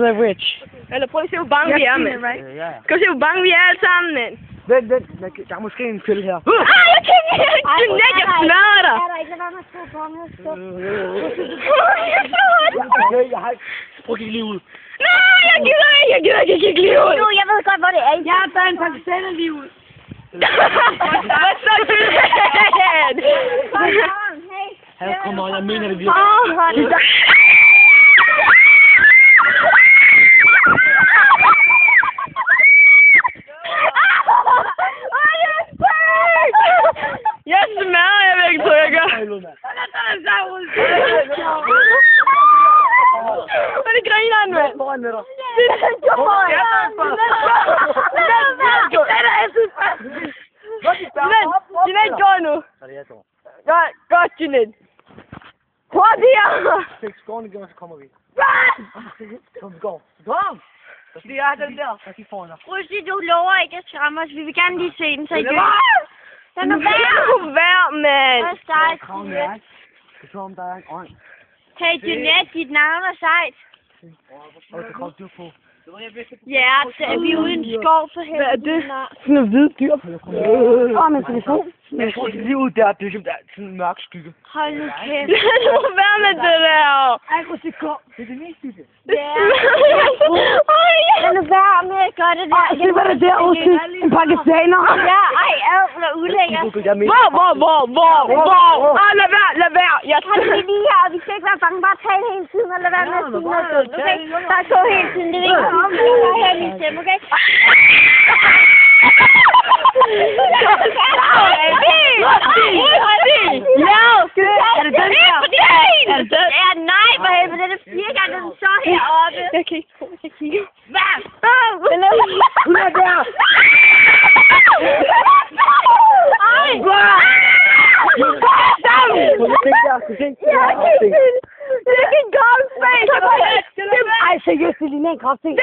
The Witch. Eller prøv at se, hvor bange vi er, mand. Skal vi se, hvor bange vi er alle sammen, mand. Vent. Der er måske en fælde her. Jeg smadrer dig. Er der ikke noget med 2 bonge? Jeg har ikke... Prøv at kigge lige ud. Nej, jeg gider ikke kigge lige ud. Jo, jeg ved godt, hvor det er. Jeg har taget en pakistaner lige ud. Hvad så, du Her kommer, jeg mener det virkelig. Jeg smadrer, jeg vil ikke trykke. Hvad er det grineren, mand? Foran med dig. Jeanette, gå nu. Så det er jeg går. Godt, Jeanette. Hurtigere. Fik skårene igen, så kommer vi. Kom, vi går. Kom. Vi er den der. Jeg kigger foran dig. Russi, du lover ikke at skræmme os. Vi vil gerne lige se den seriøst. Den er værd, mand. Hvad er sejt, Kraven er Jeanette? jeg. Så om der er en ånd. Hey, Jeanette, dit navn er sejt. Og der kommer dyr på. Ja, så er vi ude i en skov for helvede. Hvad er det? Sådan noget hvide dyr. Men telefon. Jeg tror, det er lige ud der. Det er sådan en mørk skygge. Hold nu kæft. Lad nu være med det der. Ej, Russi, kom. Det er det mest skygge. Ja. Lad nu være med at gøre det der. Se, hvad der er der, Russi. En pakistaner. Ja, ej, hvor ulækkert. Hvor? Lad være. Jeg Kan vi lige her, og vi skal ikke være bange, bare tale hele tiden, og lad være med at sige noget dumt, okay? Bare gå hele tiden, det vil ikke komme om, det er her min stemme, okay? Er det den her? Er det den? Ja, nej, for helvede, det er 4 gange, den så heroppe. Jeg kan ikke tro, jeg kigger. Hvad? Hun er der. Ej! Det er ikke en kropsting. Ej, seriøst, det ligner en kropsting.